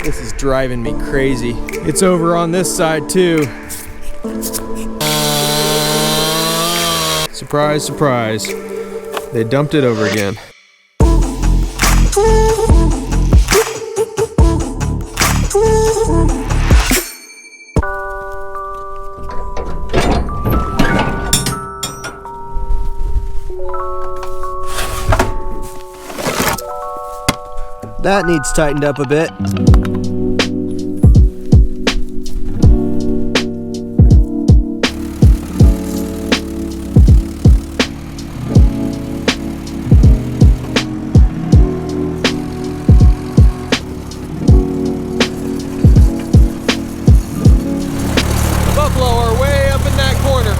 This is driving me crazy. It's over on this side too. Surprise, surprise. They dumped it over again. That needs tightened up a bit. Buffalo are way up in that corner.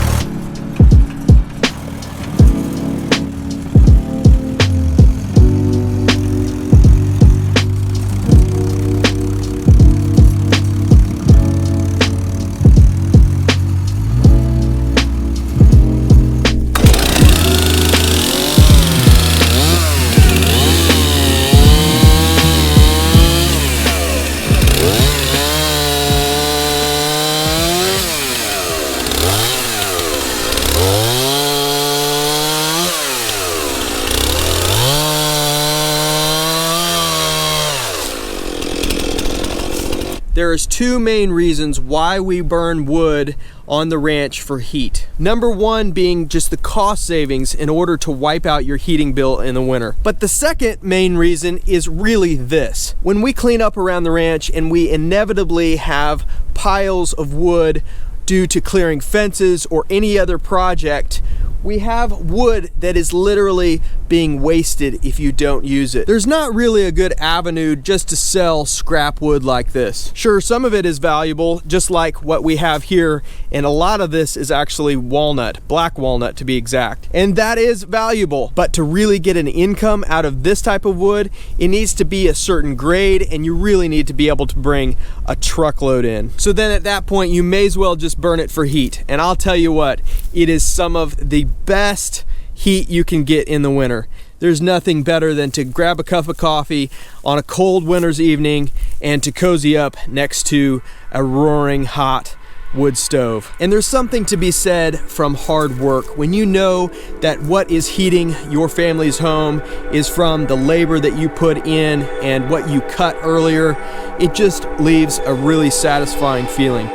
There's two main reasons why we burn wood on the ranch for heat. Number one being just the cost savings in order to wipe out your heating bill in the winter. But the second main reason is really this. When we clean up around the ranch and we inevitably have piles of wood due to clearing fences or any other project, we have wood that is literally being wasted if you don't use it. There's not really a good avenue just to sell scrap wood like this. Sure, some of it is valuable, just like what we have here, and a lot of this is actually walnut, black walnut to be exact. And that is valuable, but to really get an income out of this type of wood, it needs to be a certain grade, and you really need to be able to bring a truckload in. So then at that point, you may as well just burn it for heat. And I'll tell you what, it is some of the best heat you can get in the winter. There's nothing better than to grab a cup of coffee on a cold winter's evening and to cozy up next to a roaring hot wood stove. And there's something to be said from hard work when you know that what is heating your family's home is from the labor that you put in and what you cut earlier. It just leaves a really satisfying feeling.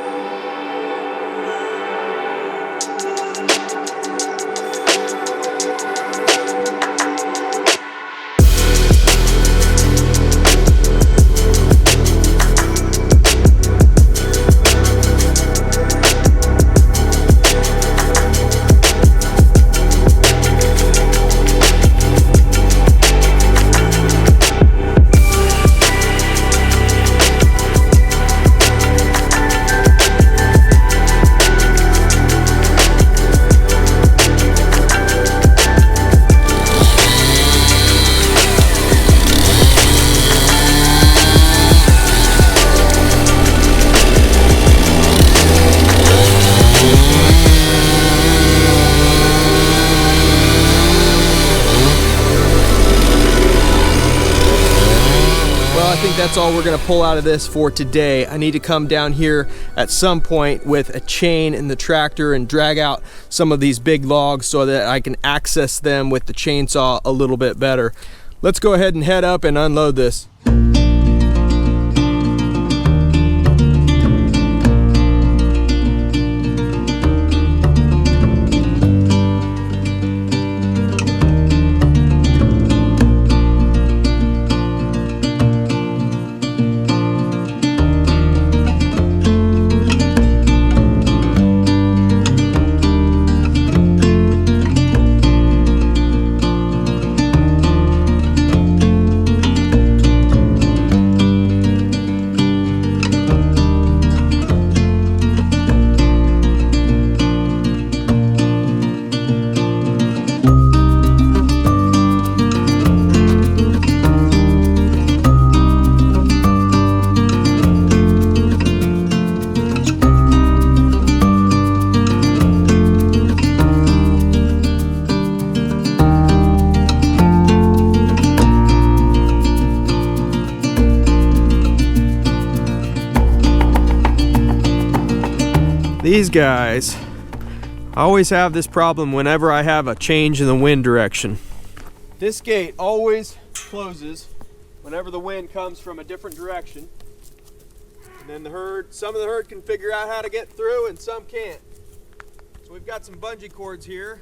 I think that's all we're gonna pull out of this for today. I need to come down here at some point with a chain in the tractor and drag out some of these big logs so that I can access them with the chainsaw a little bit better. Let's go ahead and head up and unload this. These guys, I always have this problem whenever I have a change in the wind direction. This gate always closes whenever the wind comes from a different direction. And then the herd, some of the herd can figure out how to get through and some can't. So we've got some bungee cords here.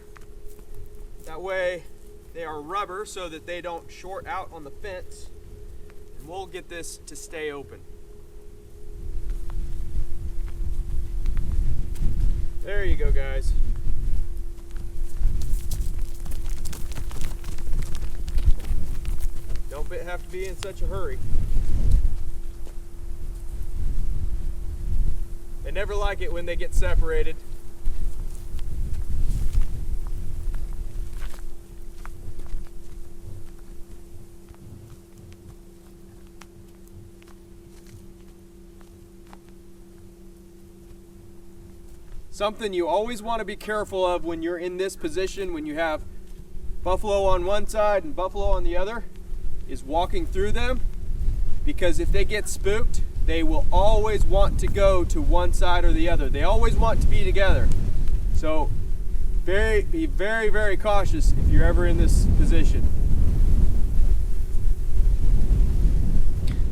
That way they are rubber so that they don't short out on the fence. And we'll get this to stay open. There you go, guys. Don't have to be in such a hurry. They never like it when they get separated. Something you always want to be careful of when you're in this position, when you have buffalo on one side and buffalo on the other, is walking through them, because if they get spooked, they will always want to go to one side or the other. They always want to be together. So be very, very cautious if you're ever in this position.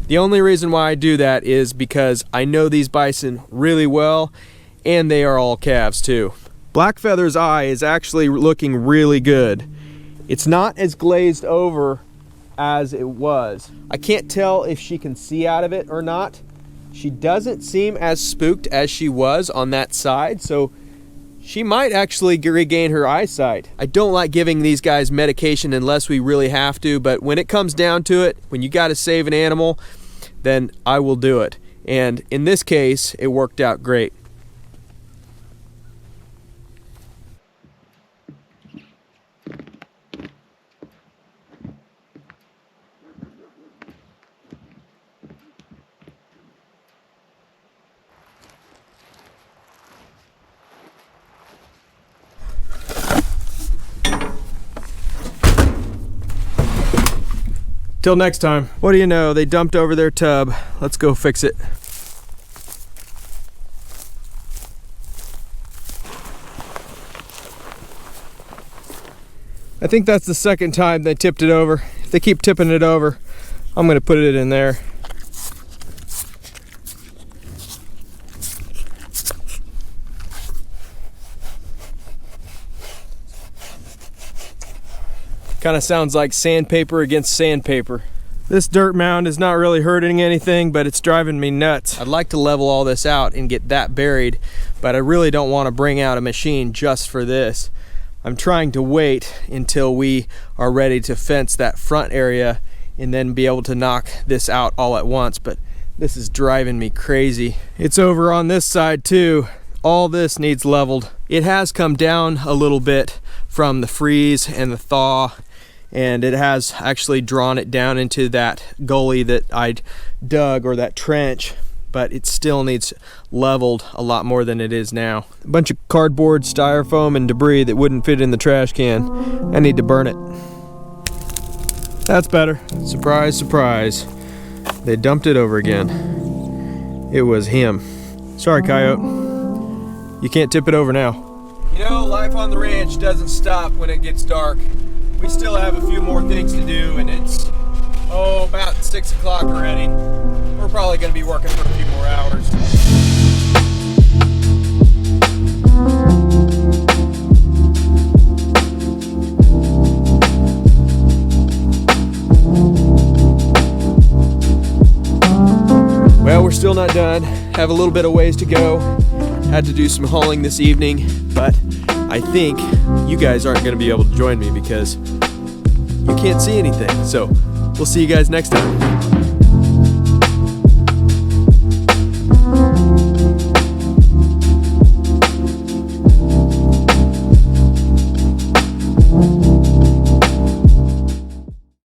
The only reason why I do that is because I know these bison really well, and they are all calves too. Blackfeather's eye is actually looking really good. It's not as glazed over as it was. I can't tell if she can see out of it or not. She doesn't seem as spooked as she was on that side, so she might actually regain her eyesight. I don't like giving these guys medication unless we really have to, but when it comes down to it, when you gotta save an animal, then I will do it. And in this case, it worked out great. Till next time. What do you know? They dumped over their tub. Let's go fix it. I think that's the second time they tipped it over. If they keep tipping it over, I'm gonna put it in there. Kind of sounds like sandpaper against sandpaper. This dirt mound is not really hurting anything, but it's driving me nuts. I'd like to level all this out and get that buried, but I really don't want to bring out a machine just for this. I'm trying to wait until we are ready to fence that front area and then be able to knock this out all at once, but this is driving me crazy. It's over on this side too. All this needs leveled. It has come down a little bit from the freeze and the thaw, and it has actually drawn it down into that gully that I'd dug, or that trench, but it still needs leveled a lot more than it is now. A bunch of cardboard, styrofoam, and debris that wouldn't fit in the trash can. I need to burn it. That's better. Surprise, surprise. They dumped it over again. It was him. Sorry, Coyote. You can't tip it over now. You know, life on the ranch doesn't stop when it gets dark. We still have a few more things to do, and it's, about 6 o'clock already. We're probably going to be working for a few more hours. Well, we're still not done. Have a little bit of ways to go. Had to do some hauling this evening, but I think you guys aren't going to be able to join me because you can't see anything. So we'll see you guys next time.